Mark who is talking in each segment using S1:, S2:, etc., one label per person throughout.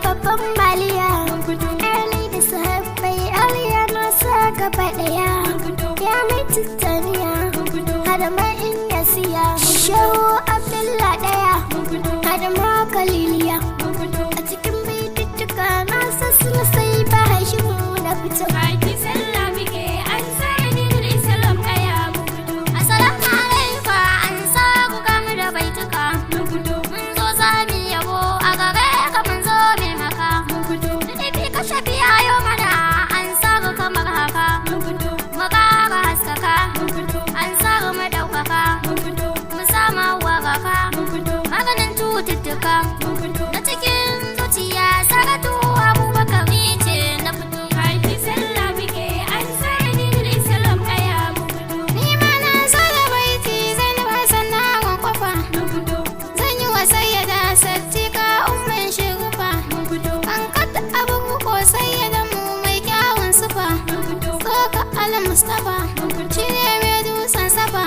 S1: babban maliya Ali da sahabbai aliya na sa gaba daya ya mai tattaniya hada ma in ya siya shehu abdullah daya hada ma kaliliya a cikin baitutuka na sassula sai ba hashimu na fito
S2: Haji sallah muke an sani da Islam daya mu fito.
S1: Assalamu alaikum an sa ku gamu da baituka mun zo zani yabo a gare ka mun zo mai maka nufi ka shafi ayo mana an sa ku kamar haka magara haskaka an sa ku madaukaka mu sama waraka maganin cututtuka na cikin zuciya saratu abubakar ce na fito
S2: Haji sallah muke an sani da Islam daya mu fito.
S1: ni ma na so da baiti zan ba sannan kwafa zan yi wa sayyada sattika umman shigufa an kata abin ko sayyada mu mai kyawun sufa soka al mustafa shi ne mai dusan safa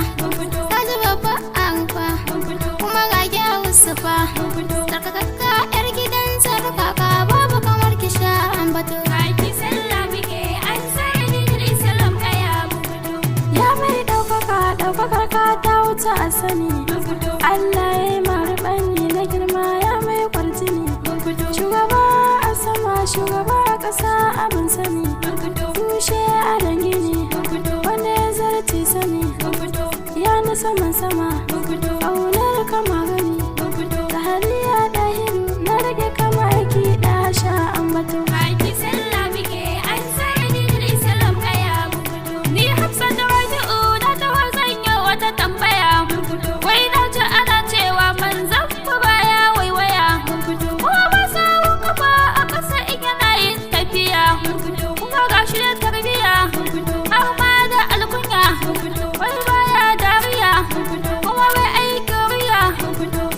S1: ta ji babba a rufa kuma ga kyawun sufa tsarkakakka yar gidan tsarkaka babu kamar kisha ambato
S2: Haji sallah muke an sani da Islam daya mu fito.
S3: Ya mai ɗaukakar ka ta wuce a sani Allah ya yi marubanni na girma ya mai kwarjini shugaba a sama shugaba a ƙasa abin sani tushe a dangini wanda ya zarce sani ya na saman sama ƙaunar kama gani ta haliya ɗahiru na rage kama aiki ɗasha ambato
S2: Haji sallah muke an sani da Islam daya mu fito. Ni Hafsa da Rabi'u na tawa zan yi wata tambaya. Wai na ji ana cewa manzon fa baya waiwaya. Kuma ba sawun kafa a ƙasa in yana yin tafiya. Kuma ga shi da tarbiya har ma da alkunya. Wai baya dariya kuma wai aikin riya.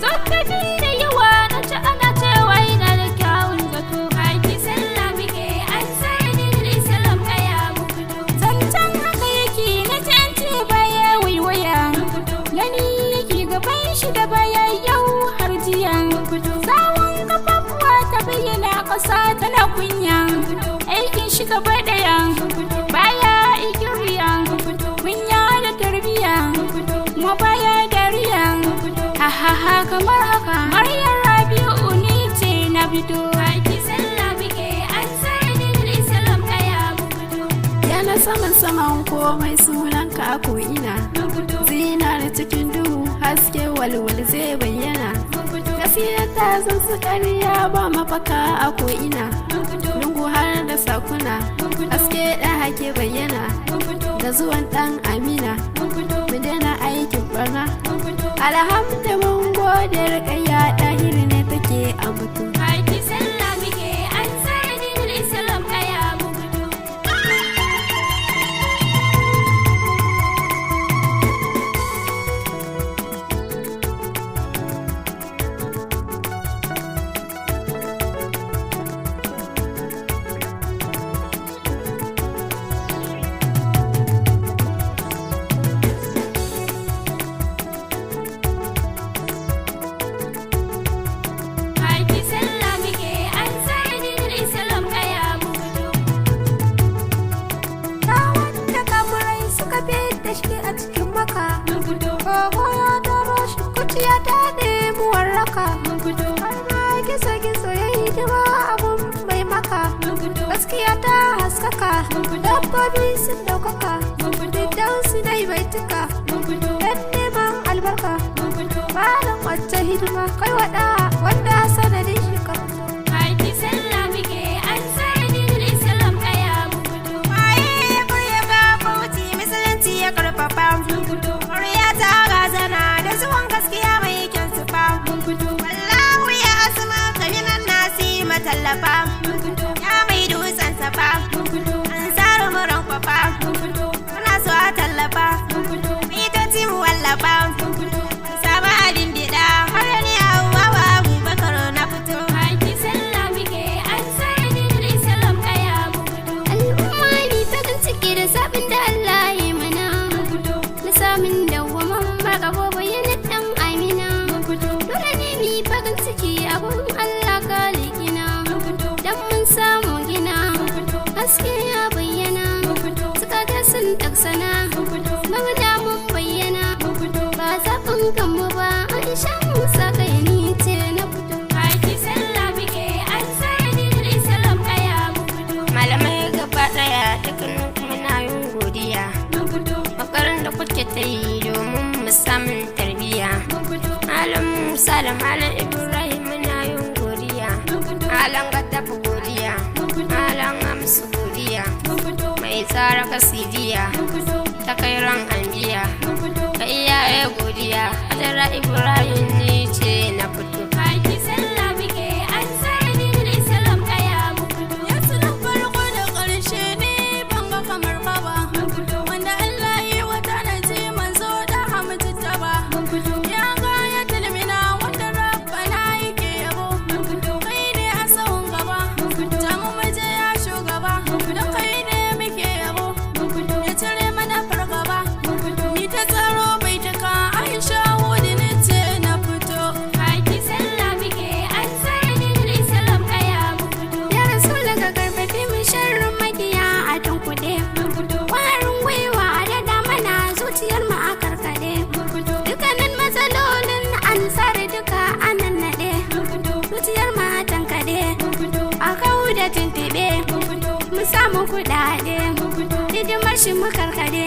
S2: Zakafi da yawa na ji ana cewa yana da kyawun zato. Haji sallah muke an sani da Islam daya mu fito.
S3: zancen haka yake na canci baya waiwaya gani yake gaban shi da baya yau har jiya tsawon kafafuwa ta bayyana ƙasa tana kunya aikin shi gaba ɗaya baya ikin riya kunya da tarbiya kuma baya dariya ha kamar haka maryam rabi'u ni ce na fito
S2: Haji sallah muke an sani da Islam daya mu fito.
S3: yana saman komai sunanka a ko'ina zina da cikin duhu haske walwal zai bayyana gaskiya ta san su ƙarya ba mafaka a ko'ina lungu har da sakuna haske ɗan hake bayyana da zuwan ɗan amina mu daina aikin barna alhamdu mun gode rikayya ɗahiri ne take a mutum
S2: Haji sallah muke an sani da Islam daya mu fito. Haji sallah muke an sani da Islam daya mu fito.
S3: ta wanda kamurai suka fi da shi a cikin maka kogo ya taro shi kuciya ta nemi warraka har ma gizo ya yi hidima abun mai maka gaskiya ta haskaka dabbobi sun daukaka diddan su na yi baituka dan neman albarka malam wacce hidima kai wada wanda sanadin shi ka fito
S2: Haji sallah muke an sani da Islam daya mu fito.
S3: waye ya kurya ba bauti musulunci ya karfafa ƙarya ta razana da zuwan gaskiya mai kyan sufa wallahu ya asma kaminan nasi matallafa ya
S4: Musa da Malam Ibrahim muna yin godiya. Malam Gaddafi godiya. Malam Amsu godiya. Mai tsara kasidiya ta kai ran anbiya. Ka iyaye godiya. Hajara Ibrahim ni ce na fito.
S2: Baki sallah muke an tsara dinin Islam kaya mu fito.
S3: Ya sunan farko da ƙarshe ne ban ga kamar baba. Wanda Allah yi wata na ji manzo da hamdu ta ba. Ya ga ya tilmina wanda rabbana yake yabo. Kai ne a sahun gaba. Jamu maje ya shugaba. Don kai ne muke yabo. Ya cire mana fargaba. Ni ta tsaro bai taka Aisha hudu ni ce na fito.
S2: Baki sallah muke an tsara dinin Islam kaya mu fito.
S1: Ya Rasulu ka karfafi mu sharrin makiya a tunkuɗe. Ƙwarin gwiwa a dada mana zuciyar mu a karkaɗe. Dukkanin matsalolin ansar duka a nannaɗe. Zuciyar mu a tankaɗe. A kawo da tuntuɓe. Mu samu kuɗaɗe. Hidimar shi mu karkaɗe.